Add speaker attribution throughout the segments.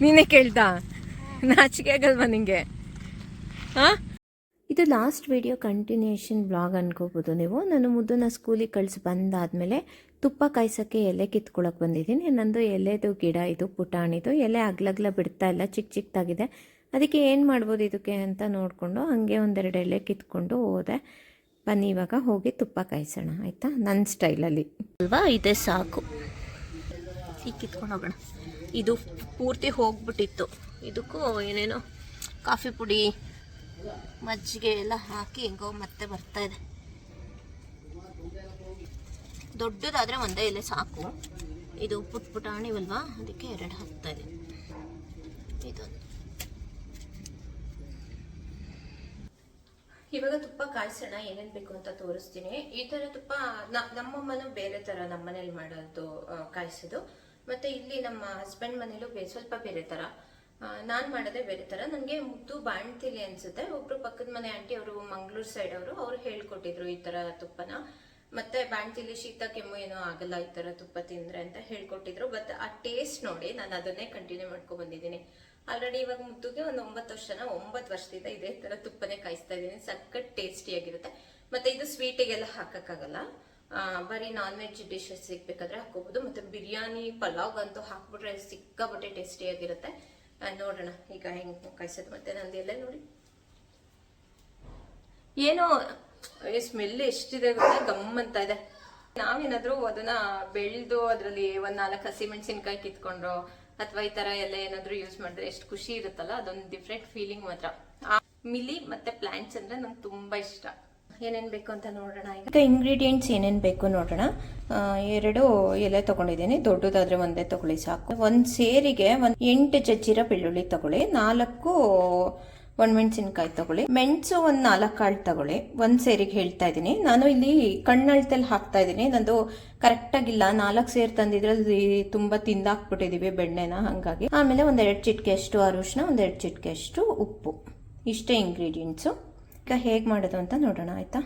Speaker 1: ನೀನೇ ಕೇಳ್ತಾ? ನಾಚಿಕೆ ಆಗಲ್ವಾ ನಿಂಗೆ? ಹಾಂ, ಇದು ಲಾಸ್ಟ್ ವಿಡಿಯೋ ಕಂಟಿನ್ಯೂಷನ್ ಬ್ಲಾಗ್ ಅನ್ಕೋಬೋದು ನೀವು. ನಾನು ಮುದ್ದನ್ನ ಸ್ಕೂಲಿಗೆ ಕಳಿಸಿ ಬಂದಾದಮೇಲೆ ತುಪ್ಪ ಕಾಯ್ಸೋಕ್ಕೆ ಎಲೆ ಕಿತ್ಕೊಳಕ್ಕೆ ಬಂದಿದ್ದೀನಿ. ನಂದು ಎಲೆದು ಗಿಡ ಇದು ಪುಟಾಣಿದು. ಎಲೆ ಅಗ್ಲಗ್ಲ ಬಿಡ್ತಾ ಇಲ್ಲ, ಚಿಕ್ಕ ಚಿಕ್ಕದಾಗಿದೆ. ಅದಕ್ಕೆ ಏನು ಮಾಡ್ಬೋದು ಇದಕ್ಕೆ ಅಂತ ನೋಡಿಕೊಂಡು ಹಾಗೆ ಒಂದೆರಡು ಎಲೆ ಕಿತ್ಕೊಂಡು ಹೋದೆ. ಬನ್ನಿ ಇವಾಗ ಹೋಗಿ ತುಪ್ಪ ಕಾಯಿಸೋಣ, ಆಯಿತಾ? ನನ್ನ ಸ್ಟೈಲಲ್ಲಿ ಅಲ್ವಾ, ಇದೆ ಸಾಕು. ಈಗ ಕಿತ್ಕೊಂಡು ಹೋಗೋಣ. ಇದು ಪೂರ್ತಿ ಹೋಗ್ಬಿಟ್ಟಿತ್ತು. ಇದಕ್ಕೂ ಏನೇನೋ ಕಾಫಿ ಪುಡಿ ಮಜ್ಜಿಗೆ ಎಲ್ಲ ಹಾಕಿ ಹೆಂಗೋ ಮತ್ತೆ ಬರ್ತಾ ಇದೆ. ದೊಡ್ಡದಾದರೆ ಒಂದೇ ಎಲೆ ಸಾಕು. ಇದು ಪುಟಾಣಿವಲ್ವಾ, ಅದಕ್ಕೆ 2 ಹಾಕ್ತಾ ಇದೆ. ಇದೊಂದು ಇವಾಗ ತುಪ್ಪ ಕಾಯಿಸೋಣ. ಏನೇನು ಬೇಕು ಅಂತ ತೋರಿಸ್ತೀನಿ. ಈ ಥರ ತುಪ್ಪ ನಮ್ಮಮ್ಮನೂ ಬೇರೆ ಥರ ನಮ್ಮನೇಲಿ ಮಾಡೋದು ಕಾಯಿಸೋದು. ಮತ್ತು ಇಲ್ಲಿ ನಮ್ಮ ಹಸ್ಬೆಂಡ್ ಮನೇಲೂ ಸ್ವಲ್ಪ ಬೇರೆ ಥರ. ನಾನು ಮಾಡೋದೇ ಬೇರೆ ಥರ. ನನಗೆ ಮುದ್ದು ಬಾಣ್ತಿಲಿ ಅನಿಸುತ್ತೆ. ಒಬ್ಬರು ಪಕ್ಕದ ಮನೆ ಆಂಟಿ ಅವರು ಮಂಗಳೂರು ಸೈಡ್ ಅವರು ಹೇಳ್ಕೊಟ್ಟಿದ್ರು ಈ ಥರ ತುಪ್ಪನ. ಮತ್ತು ಬಾಣ್ತಿಲಿ ಶೀತ ಕೆಮ್ಮು ಏನೋ ಆಗಲ್ಲ ಈ ಥರ ತುಪ್ಪ ತಿಂದರೆ ಅಂತ ಹೇಳ್ಕೊಟ್ಟಿದ್ರು. ಬಟ್ ಆ ಟೇಸ್ಟ್ ನೋಡಿ ನಾನು ಅದನ್ನೇ ಕಂಟಿನ್ಯೂ ಮಾಡ್ಕೊಂಡು ಬಂದಿದ್ದೀನಿ. ಆಲ್ರೆಡಿ ಇವಾಗ ಮುದ್ದುಗೆ ಒಂದು 9 ವರ್ಷದಿಂದ ಇದೇ ಥರ ತುಪ್ಪನೇ ಕಾಯಿಸ್ತಾ ಇದ್ದೀನಿ. ಸಖತ್ ಟೇಸ್ಟಿಯಾಗಿರುತ್ತೆ. ಮತ್ತು ಇದು ಸ್ವೀಟಿಗೆಲ್ಲ ಹಾಕೋಕ್ಕಾಗಲ್ಲ. ಬರೀ ನಾನ್ ವೆಜ್ ಡಿಶಸ್ ಸಿಗ್ಬೇಕಾದ್ರೆ ಹಾಕೋಬಹುದು. ಮತ್ತು ಬಿರಿಯಾನಿ ಪಲಾವ್ಗಂತೂ ಹಾಕ್ಬಿಟ್ರೆ ಸಿಕ್ಕಾಬಟ್ಟೆ ಟೇಸ್ಟಿಯಾಗಿರುತ್ತೆ. ನೋಡೋಣ ಈಗ ಹೆಂಗೆ ಕಾಯಿಸೋದು. ಮತ್ತು ನಂದು ಎಲ್ಲ ನೋಡಿ ಏನೋ ಸ್ಮೆಲ್ ಎಷ್ಟಿದೆ ಗೊತ್ತಾ, ಗಮ್ ಅಂತ ಇದೆ. ನಾವೇನಾದ್ರೂ ಅದನ್ನ ಬೆಳೆದು ಅದರಲ್ಲಿ 1-4 ಹಸಿಮೆಣಸಿನ್ಕಾಯಿ ಕಿತ್ಕೊಂಡ್ರು ಅಥವಾ ಈ ತರ ಎಲ್ಲ ಏನಾದ್ರು ಯೂಸ್ ಮಾಡಿದ್ರೆ ಎಷ್ಟು ಖುಷಿ ಇರುತ್ತಲ್ಲ, ಅದೊಂದು ಡಿಫ್ರೆಂಟ್ ಫೀಲಿಂಗ್ ಮಾತ್ರ. ಮಿಲಿ ಮತ್ತೆ ಪ್ಲಾಂಟ್ಸ್ ಅಂದ್ರೆ ನಂಗೆ ತುಂಬಾ ಇಷ್ಟ. ಏನೇನು ಬೇಕು ಅಂತ ನೋಡೋಣ. ಈಗ ಇಂಗ್ರೀಡಿಯೆಂಟ್ಸ್ ಏನೇನು ಬೇಕು ನೋಡೋಣ. 2 ಎಲೆ ತಗೊಂಡಿದ್ದೀನಿ. ದೊಡ್ಡದಾದ್ರೆ ಒಂದೇ ತಗೊಳ್ಳಿ ಸಾಕು. ಒಂದು ಸೇರಿಗೆ 8 ಜಜ್ಜಿರ ಬೆಳ್ಳುಳ್ಳಿ ತಗೊಳ್ಳಿ. 4 ಒಣಮೆಣಸಿನ್ಕಾಯಿ ತಗೊಳ್ಳಿ. ಮೆಣಸು 4 ಕಾಳು ತಗೊಳ್ಳಿ. ಒಂದು ಸೇರಿಗೆ ಹೇಳ್ತಾ ಇದ್ದೀನಿ. ನಾನು ಇಲ್ಲಿ ಕಣ್ಣಳ್ತಲ್ಲಿ ಹಾಕ್ತಾ ಇದ್ದೀನಿ. ನಂದು ಕರೆಕ್ಟಾಗಿಲ್ಲ. 4 ಸೇರು ತಂದಿದ್ರಲ್ಲಿ ತುಂಬ ತಿಂದಾಕ್ಬಿಟ್ಟಿದ್ದೀವಿ ಬೆಣ್ಣೆನ, ಹಾಗಾಗಿ. ಆಮೇಲೆ 1-2 ಚಿಟಿಕೆ ಅಷ್ಟು ಅರಿಶಿನ, 1-2 ಚಿಟಿಕೆ ಅಷ್ಟು ಉಪ್ಪು. ಇಷ್ಟೇ ಇಂಗ್ರೀಡಿಯೆಂಟ್ಸು. ಈಗ ಹೇಗೆ ಮಾಡೋದು ಅಂತ ನೋಡೋಣ, ಆಯ್ತಾ?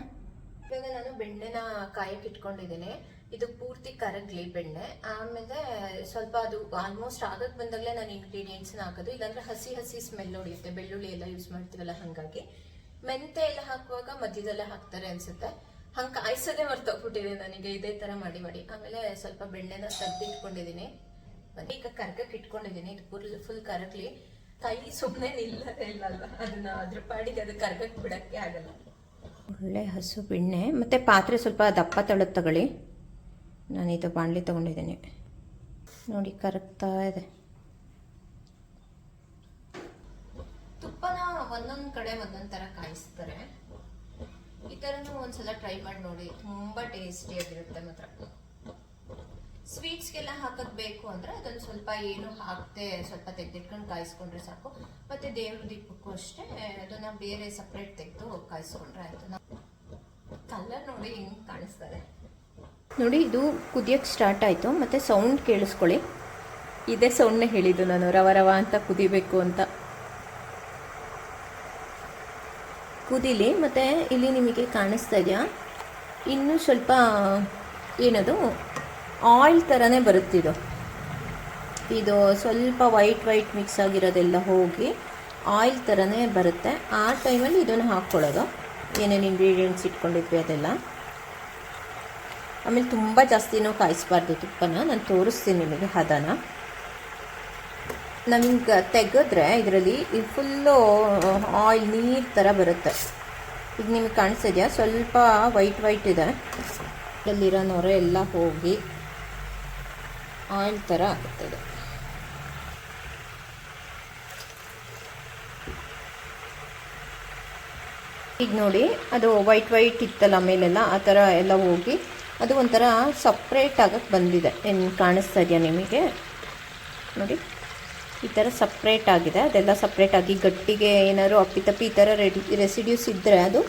Speaker 1: ಇವಾಗ ನಾನು ಬೆಣ್ಣೆನ ಕಾಯಕ್ಕೆ ಇಟ್ಕೊಂಡಿದ್ದೀನಿ. ಇದು ಪೂರ್ತಿ ಕರಗ್ಲಿ ಬೆಣ್ಣೆ. ಆಮೇಲೆ ಸ್ವಲ್ಪ ಅದು ಆಲ್ಮೋಸ್ಟ್ ಆಗಕ್ಕೆ ಬಂದಾಗಲೇ ನಾನು ಇಂಗ್ರೀಡಿಯೆಂಟ್ಸ್ನ ಹಾಕೋದು. ಇಲ್ಲಾಂದ್ರೆ ಹಸಿ ಸ್ಮೆಲ್ ಹೊಡಿಯುತ್ತೆ. ಬೆಳ್ಳುಳ್ಳಿ ಎಲ್ಲ ಯೂಸ್ ಮಾಡ್ತೀವಲ್ಲ, ಹಾಗಾಗಿ. ಮೆಂತೆ ಎಲ್ಲ ಹಾಕುವಾಗ ಮಧ್ಯದಲ್ಲೇ ಹಾಕ್ತಾರೆ ಅನ್ಸುತ್ತೆ. ಹಂಗೆ ಕಾಯಿಸೋದೇ ಮರ್ತೋಗ್ಬಿಟ್ಟಿದೆ ನನಗೆ ಇದೇ ಥರ ಮಾಡಿ. ಆಮೇಲೆ ಸ್ವಲ್ಪ ಬೆಣ್ಣೆನ ತೆಗೆದಿಟ್ಕೊಂಡಿದ್ದೀನಿ. ಈಗ ಕರ್ಗಕ್ಕೆ ಇಟ್ಕೊಂಡಿದ್ದೀನಿ. ಇದು ಫುಲ್ ಕರಗ್ಲಿ. ಕೈ ಸುಮ್ಮನೆ ನಿಲ್ಲಲ್ಲ, ಅದನ್ನ ಅದ್ರ ಪಾಡಿಗೆ ಅದು ಕರ್ಗಕ್ಕೆ ಬಿಡಕ್ಕೆ ಆಗಲ್ಲ. ಒಳ್ಳೆ ಹಸು ಬೆಣ್ಣೆ. ಮತ್ತು ಪಾತ್ರೆ ಸ್ವಲ್ಪ ದಪ್ಪ ತಳದ್ ತಗೊಳ್ಳಿ. ನಾನಿದು ಬಾಣಲಿ ತಗೊಂಡಿದ್ದೀನಿ ನೋಡಿ, ಕರಗ್ತಾ ಇದೆ. ತುಪ್ಪನ ಒಂದೊಂದು ಕಡೆ ಒಂದೊಂದು ಥರ ಕಾಯಿಸ್ತಾರೆ. ಈ ಥರನೂ ಒಂದ್ಸಲ ಟ್ರೈ ಮಾಡಿ ನೋಡಿ, ತುಂಬ ಟೇಸ್ಟಿಯಾಗಿರುತ್ತೆ ಮಾತ್ರ. ಸ್ವೀಟ್ಸ್ಗೆಲ್ಲ ಹಾಕೋದು ಬೇಕು ಅಂದರೆ ಅದನ್ನು ಸ್ವಲ್ಪ ಏನು ಹಾಕದೆ ಸ್ವಲ್ಪ ತೆಗೆದಿಟ್ಕೊಂಡು ಕಾಯಿಸ್ಕೊಂಡ್ರೆ ಸಾಕು. ಮತ್ತು ದೇವ್ರ ದೀಪಕ್ಕೂ ಅಷ್ಟೇ ಅದನ್ನು ಬೇರೆ ಸಪ್ರೇಟ್ ತೆಗೆದು ಕಾಯಿಸ್ಕೊಂಡ್ರೆ ಆಯಿತು. ಕಲರ್ ನೋಡಿ ಹಿಂಗೆ ಕಾಣಿಸ್ತದೆ ನೋಡಿ. ಇದು ಕುದಿಯೋಕ್ಕೆ ಸ್ಟಾರ್ಟ್ ಆಯಿತು. ಮತ್ತು ಸೌಂಡ್ ಕೇಳಿಸ್ಕೊಳ್ಳಿ. ಇದೇ ಸೌಂಡ್ನೇ ಹೇಳಿದ್ದು ನಾನು, ರವ ಅಂತ ಕುದಿಬೇಕು ಅಂತ. ಕುದೀಲಿ. ಮತ್ತು ಇಲ್ಲಿ ನಿಮಗೆ ಕಾಣಿಸ್ತಾ ಇದೆಯಾ, ಇನ್ನೂ ಸ್ವಲ್ಪ ಏನದು ಆಯಿಲ್ ಥರನೇ ಬರುತ್ತಿದ್ದು. ಇದು ಸ್ವಲ್ಪ ವೈಟ್ ಮಿಕ್ಸ್ ಆಗಿರೋದೆಲ್ಲ ಹೋಗಿ ಆಯಿಲ್ ಥರನೇ ಬರುತ್ತೆ. ಆ ಟೈಮಲ್ಲಿ ಇದನ್ನು ಹಾಕ್ಕೊಳ್ಳೋದು, ಏನೇನು ಇಂಗ್ರೀಡಿಯೆಂಟ್ಸ್ ಇಟ್ಕೊಂಡಿದ್ವಿ ಅದೆಲ್ಲ. ಆಮೇಲೆ ತುಂಬ ಜಾಸ್ತಿನೂ ಕಾಯಿಸ್ಬಾರ್ದು ತುಪ್ಪನ. ನಾನು ತೋರಿಸ್ತೀನಿ ನಿಮಗೆ ಹದನ. ನಮಗೆ ತೆಗೆದ್ರೆ ಇದರಲ್ಲಿ ಫುಲ್ಲು ಆಯಿಲ್ ನೀರು ಥರ ಬರುತ್ತೆ. ಈಗ ನಿಮಗೆ ಕಾಣಿಸ್ತಿದೆಯಾ, ಸ್ವಲ್ಪ ವೈಟ್ ಇದೆ. ಇದರಲ್ಲಿರೋ ನೊರೆ ಎಲ್ಲ ಹೋಗಿ ಆಯಿಲ್ ಥರ ಆಗುತ್ತದೆ. ಈಗ ನೋಡಿ, ಅದು ವೈಟ್ ಇತ್ತಲ್ಲ ಮೇಲೆಲ್ಲ, ಆ ಥರ ಎಲ್ಲ ಹೋಗಿ ಅದು ಒಂಥರ ಸಪ್ರೇಟ್ ಆಗಕ್ಕೆ ಬಂದಿದೆ. ಏನು ಕಾಣಿಸ್ತಾ ಇದೆಯಾ ನಿಮಗೆ? ನೋಡಿ, ಈ ಥರ ಸಪ್ರೇಟ್ ಆಗಿದೆ. ಅದೆಲ್ಲ ಸಪ್ರೇಟ್ ಆಗಿ ಗಟ್ಟಿಗೆ ಏನಾದ್ರು ಅಪ್ಪಿತಪ್ಪಿ ಈ ಥರ ರೆಸಿಡ್ಯೂಸ್ ಇದ್ದರೆ ಅದು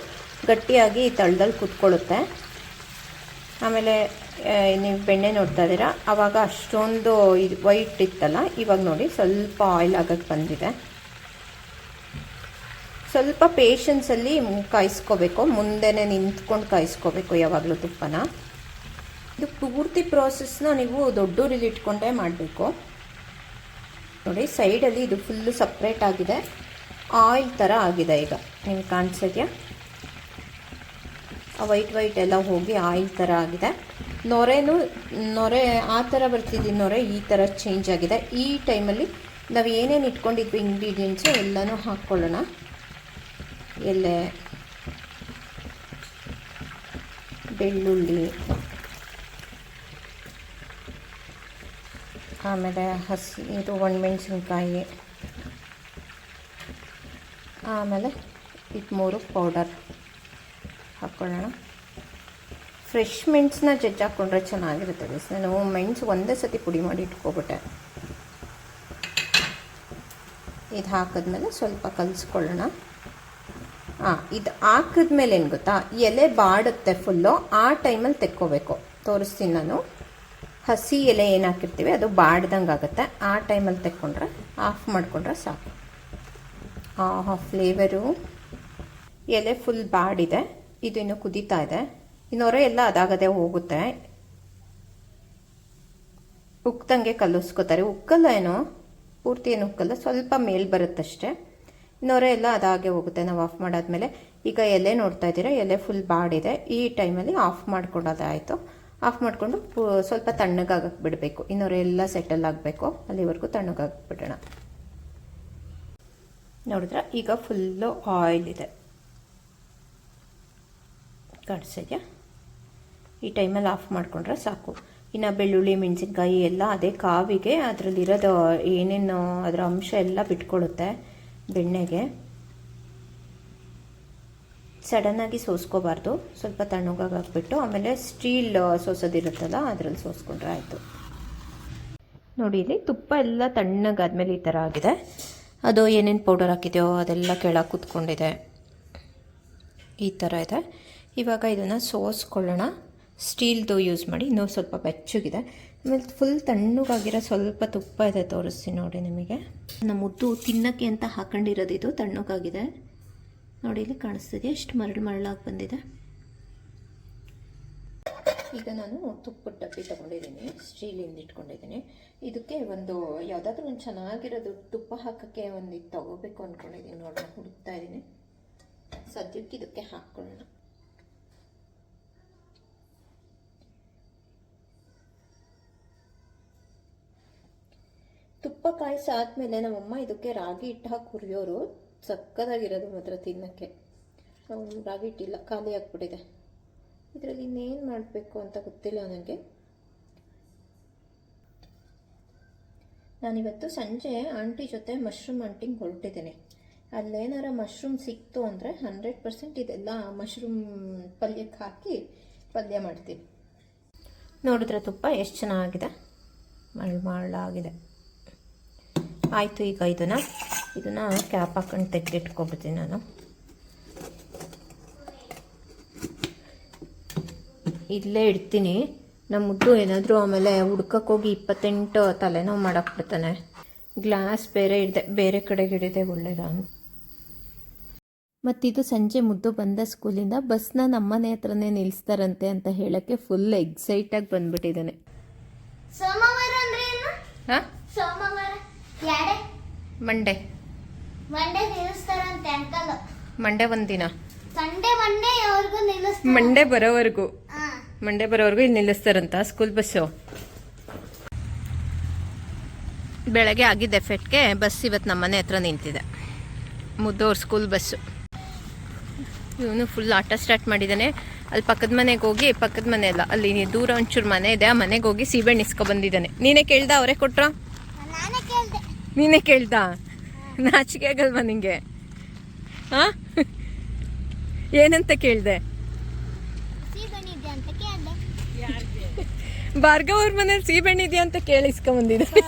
Speaker 1: ಗಟ್ಟಿಯಾಗಿ ತಳದಲ್ಲಿ ಕುತ್ಕೊಳ್ಳುತ್ತೆ. ಆಮೇಲೆ ನೀವು ಬೆಣ್ಣೆ ನೋಡ್ತಾ ಇದ್ದೀರಾ, ಆವಾಗ ಅಷ್ಟೊಂದು ಇದು ವೈಟ್ ಇತ್ತಲ್ಲ, ಇವಾಗ ನೋಡಿ ಸ್ವಲ್ಪ ಆಯಿಲ್ ಆಗಕ್ಕೆ ಬಂದಿದೆ. ಸ್ವಲ್ಪ ಪೇಷನ್ಸಲ್ಲಿ ಕಾಯಿಸ್ಕೋಬೇಕು, ಮುಂದೆನೇ ನಿಂತ್ಕೊಂಡು ಕಾಯಿಸ್ಕೋಬೇಕು ಯಾವಾಗಲೂ ತುಪ್ಪನ. ಇದು ಪೂರ್ತಿ ಪ್ರೋಸೆಸ್ನ ನೀವು ದೊಡ್ಡೂರಲ್ಲಿ ಇಟ್ಕೊಂಡೇ ಮಾಡಬೇಕು. ನೋಡಿ ಸೈಡಲ್ಲಿ ಇದು ಫುಲ್ಲು ಸಪ್ರೇಟ್ ಆಗಿದೆ, ಆಯಿಲ್ ಥರ ಆಗಿದೆ. ಈಗ ನಿಮ್ಗೆ ಕಾಣಿಸಿದ್ಯಾ, ವೈಟ್ ಎಲ್ಲ ಹೋಗಿ ಆಯಿಲ್ ಥರ ಆಗಿದೆ. ನೊರೆ ಆ ಥರ ಬರ್ತಿದ್ದು ನೊರೆ ಈ ಥರ ಚೇಂಜ್ ಆಗಿದೆ. ಈ ಟೈಮಲ್ಲಿ ನಾವು ಏನೇನು ಇಟ್ಕೊಂಡಿದ್ವಿ ಇಂಗ್ರೀಡಿಯೆಂಟ್ಸು ಎಲ್ಲನೂ ಹಾಕ್ಕೊಳ್ಳೋಣ. ಎಲೆ, ಬೆಳ್ಳುಳ್ಳಿ, ಆಮೇಲೆ ಇದು ಒಣಮೆಣಸಿನ್ಕಾಯಿ, ಆಮೇಲೆ ಇದು 3 ಪೌಡರ್ ಹಾಕ್ಕೊಳ್ಳೋಣ. ಫ್ರೆಶ್ ಮೆಣಸನ್ನ ಜಜ್ಜಿ ಹಾಕ್ಕೊಂಡ್ರೆ ಚೆನ್ನಾಗಿರುತ್ತೆ. ನಾನು ಮೆಣಸು ಒಂದೇ ಸತಿ ಪುಡಿ ಮಾಡಿ ಇಟ್ಕೊಬಿಟ್ಟೆ. ಇದು ಹಾಕಿದ್ಮೇಲೆ ಸ್ವಲ್ಪ ಕಲಿಸ್ಕೊಳ್ಳೋಣ. ಇದು ಹಾಕಿದ್ಮೇಲೆ ಏನು ಗೊತ್ತಾ, ಎಲೆ ಬಾಡುತ್ತೆ ಫುಲ್ಲು. ಆ ಟೈಮಲ್ಲಿ ತೆಕ್ಕೋಬೇಕು. ತೋರಿಸ್ತೀನಿ ನಾನು. ಹಸಿ ಎಲೆ ಏನು ಹಾಕಿರ್ತೀವಿ ಅದು ಬಾಡ್ದಂಗೆ ಆಗುತ್ತೆ. ಆ ಟೈಮಲ್ಲಿ ತೆಕ್ಕೊಂಡ್ರೆ ಆಫ್ ಮಾಡಿಕೊಂಡ್ರೆ ಸಾಕು. ಫ್ಲೇವರು ಎಲೆ ಫುಲ್ ಬಾಡಿದೆ. ಇದು ಇನ್ನೂ ಕುದೀತಾ ಇದೆ. ಇನ್ನೊರೆ ಎಲ್ಲ ಅದಾಗದೆ ಹೋಗುತ್ತೆ. ಉಕ್ಕದಂಗೆ ಕಲಿಸ್ಕೋತಾರೆ. ಉಕ್ಕಲ್ಲ, ಏನೋ ಪೂರ್ತಿ ಏನು ಉಕ್ಕಲ್ಲ, ಸ್ವಲ್ಪ ಮೇಲ್ ಬರುತ್ತಷ್ಟೇ. ಇನ್ನೊರೆ ಎಲ್ಲ ಅದಾಗೆ ಹೋಗುತ್ತೆ ನಾವು ಆಫ್ ಮಾಡಾದ್ಮೇಲೆ. ಈಗ ಎಲೆ ನೋಡ್ತಾ ಇದ್ದೀರಾ, ಎಲೆ ಫುಲ್ ಬಾಡಿದೆ. ಈ ಟೈಮಲ್ಲಿ ಆಫ್ ಮಾಡ್ಕೊಡೋದಾಯಿತು. ಆಫ್ ಮಾಡಿಕೊಂಡು ಸ್ವಲ್ಪ ತಣ್ಣಗಾಗಕ್ಕೆ ಬಿಡಬೇಕು. ಇನ್ನೊರೆ ಎಲ್ಲ ಸೆಟಲ್ ಆಗಬೇಕು, ಅಲ್ಲಿವರೆಗೂ ತಣ್ಣಗಾಗಕ್ಕೆ ಬಿಡೋಣ. ನೋಡಿದ್ರೆ ಈಗ ಫುಲ್ಲು ಆಯಿಲ್ ಇದೆ, ಕಾಣಿಸಿದ್ಯಾ? ಈ ಟೈಮಲ್ಲಿ ಆಫ್ ಮಾಡಿಕೊಂಡ್ರೆ ಸಾಕು. ಇನ್ನು ಬೆಳ್ಳುಳ್ಳಿ, ಮೆಣಸಿನ್ಕಾಯಿ ಎಲ್ಲ ಅದೇ ಕಾವಿಗೆ ಅದರಲ್ಲಿರೋದು ಏನೇನು ಅದರ ಅಂಶ ಎಲ್ಲ ಬಿಟ್ಕೊಳ್ಳುತ್ತೆ ಬೆಣ್ಣೆಗೆ. ಸಡನ್ನಾಗಿ ಸೋಸ್ಕೋಬಾರ್ದು, ಸ್ವಲ್ಪ ತಣ್ಣಗಾಗಿ ಹಾಕ್ಬಿಟ್ಟು ಆಮೇಲೆ ಸ್ಟೀಲ್ ಸೋಸೋದಿರುತ್ತಲ್ಲ ಅದರಲ್ಲಿ ಸೋಸ್ಕೊಂಡ್ರೆ ಆಯಿತು. ನೋಡಿ, ಇಲ್ಲಿ ತುಪ್ಪ ಎಲ್ಲ ತಣ್ಣಗಾದ್ಮೇಲೆ ಈ ಥರ ಆಗಿದೆ. ಅದು ಏನೇನು ಪೌಡರ್ ಹಾಕಿದೆಯೋ ಅದೆಲ್ಲ ಕೆಳಗೆ ಕೂತ್ಕೊಂಡಿದೆ. ಈ ಥರ ಇದೆ. ಇವಾಗ ಇದನ್ನು ಸೋಸ್ಕೊಳ್ಳೋಣ. ಸ್ಟೀಲ್ದು ಯೂಸ್ ಮಾಡಿ. ಇನ್ನೂ ಸ್ವಲ್ಪ ಬೆಚ್ಚಗಿದೆ. ಆಮೇಲೆ ಫುಲ್ ತಣ್ಣಗಾಗಿರೋ ಸ್ವಲ್ಪ ತುಪ್ಪ ಇದೆ, ತೋರಿಸ್ತೀನಿ ನೋಡಿ ನಿಮಗೆ. ನಮ್ಮ ಮುದ್ದು ತಿನ್ನಕ್ಕೆ ಅಂತ ಹಾಕೊಂಡಿರೋದು ಇದು ತಣ್ಣಗಾಗಿದೆ. ನೋಡಿ, ಇಲ್ಲಿ ಕಾಣಿಸ್ತಿದೆ, ಎಷ್ಟು ಮರಳಾಗಿ ಬಂದಿದೆ. ಈಗ ನಾನು ತುಪ್ಪದ ಡಬ್ಬಿ ತೊಗೊಂಡಿದ್ದೀನಿ, ಸ್ಟೀಲಿಂದ ಇಟ್ಕೊಂಡಿದ್ದೀನಿ. ಇದಕ್ಕೆ ಒಂದು ಯಾವುದಾದ್ರೂ ಒಂದು ಚೆನ್ನಾಗಿರೋದು ತುಪ್ಪ ಹಾಕೋಕ್ಕೆ ಒಂದು ಇದು ತೊಗೋಬೇಕು ಅಂದ್ಕೊಂಡಿದ್ದೀನಿ. ನೋಡೋಣ, ಹುಡುಕ್ತಾ ಇದ್ದೀನಿ. ಸದ್ಯಕ್ಕೆ ಇದಕ್ಕೆ ಹಾಕ್ಕೊಳ್ಳೋಣ. ತುಪ್ಪ ಕಾಯಿಸಾದ್ಮೇಲೆ ನಮ್ಮಮ್ಮ ಇದಕ್ಕೆ ರಾಗಿ ಹಿಟ್ಟು ಹಾಕಿ ಹುರಿಯೋರು. ಸಕ್ಕದಾಗಿರೋದು ಮಾತ್ರ ತಿನ್ನೋಕ್ಕೆ. ರಾಗಿ ಹಿಟ್ಟಿಲ್ಲ, ಖಾಲಿ ಆಗಿಬಿಟ್ಟಿದೆ. ಇದರಲ್ಲಿ ಇನ್ನೇನು ಮಾಡಬೇಕು ಅಂತ ಗೊತ್ತಿಲ್ಲ ನನಗೆ. ನಾನಿವತ್ತು ಸಂಜೆ ಆಂಟಿ ಜೊತೆ ಮಶ್ರೂಮ್ ಆಂಟಿಂಗ್ ಹೊರಟಿದ್ದೇನೆ. ಅಲ್ಲೇನಾರ ಮಶ್ರೂಮ್ ಸಿಕ್ತು ಅಂದರೆ 100% ಇದೆಲ್ಲ ಮಶ್ರೂಮ್ ಪಲ್ಯಕ್ಕೆ ಹಾಕಿ ಪಲ್ಯ ಮಾಡ್ತೀನಿ. ನೋಡಿದ್ರೆ ತುಪ್ಪ ಎಷ್ಟು ಚೆನ್ನಾಗಿದೆ, ಮಳ್ಳಾಗಿದೆ. ಆಯಿತು, ಈಗ ಇದನ್ನು ಕ್ಯಾಪ್ ಹಾಕೊಂಡು ತೆಗೆದಿಟ್ಕೊಬಿಡ್ತೀನಿ ನಾನು. ಇಲ್ಲೇ ಇಡ್ತೀನಿ. ನಮ್ಮ ಮುದ್ದು ಏನಾದರೂ ಆಮೇಲೆ ಹುಡ್ಕಕ್ಕೋಗಿ 28 ತಲೆನೋವು ಮಾಡಾಕ್ಬಿಡ್ತಾನೆ. ಗ್ಲಾಸ್ ಬೇರೆ ಇಡದೆ ಬೇರೆ ಕಡೆಗೆ ಇಡಿದೆ ಒಳ್ಳೇದ ಅಂತ. ಮತ್ತಿದು ಸಂಜೆ ಮುದ್ದು ಬಂದ ಸ್ಕೂಲಿಂದ ಬಸ್ನ ನಮ್ಮನೆ ಹತ್ರನೇ ನಿಲ್ಲಿಸ್ತಾರಂತೆ ಅಂತ ಹೇಳೋಕ್ಕೆ ಫುಲ್ ಎಕ್ಸೈಟಾಗಿ ಬಂದ್ಬಿಟ್ಟಿದ್ದಾನೆ.
Speaker 2: ಸೋಮವಾರ ಅಂದ್ರೆ ಏನು? ಸೋಮವಾರ
Speaker 1: ಮಂಡೇ
Speaker 2: ನಿಲ್ಲಿಸ್ತಾರಂತೆ ಅಂಕಲ್.
Speaker 1: ಮಂಡೇ ಒಂದಿನ,
Speaker 2: ಸಂಡೇ ಅವ್ರಿಗೂ ನಿಲ್ಲಿಸ್ತಾರೆ.
Speaker 1: ಮಂಡೇ ಬರೋವರೆಗೂ ಇಲ್ಲಿ ನಿಲ್ಲಿಸ್ತಾರಂತ ಸ್ಕೂಲ್ ಬಸ್ಸು. ಬೆಳಗ್ಗೆ ಆಗಿದ್ದ ಎಫೆಕ್ಟ್ಗೆ ಬಸ್ ಇವತ್ತು ನಮ್ಮನೆ ಹತ್ರ ನಿಂತಿದೆ, ಮುದ್ದೋರ್ ಸ್ಕೂಲ್ ಬಸ್ಸು. ಇವನು ಫುಲ್ ಆಟ ಸ್ಟಾರ್ಟ್ ಮಾಡಿದ್ದಾನೆ. ಅಲ್ಲಿ ಪಕ್ಕದ ಮನೆಗೆ ಹೋಗಿ, ಪಕ್ಕದ ಮನೆ ಅಲ್ಲ, ಅಲ್ಲಿ ದೂರ ಒಂಚೂರು ಮನೆ ಇದೆ, ಆ ಮನೆಗೆ ಹೋಗಿ ಸೀಬೆಹಣ್ಣು ಇಸ್ಕೊ ಬಂದಿದ್ದಾನೆ. ನೀನೇ ಕೇಳ್ದ, ಅವರೇ ಕೊಟ್ರ? ನೀನೇ ಕೇಳ್ದ? ನಾಚಿಕೆ ಆಗಲ್ವಾ ನಿಂಗೆ? ಏನಂತ ಕೇಳ್ದೆ? ಭಾರ್ಗವ್ ಅವ್ರ ಮನೇಲಿ ಸೀಬೆಹಣ್ಣು ಇದೆಯಾ ಅಂತ ಕೇಳಿ ಇಸ್ಕೊಂಡ್ ಬಂದಿದ್ದೆ.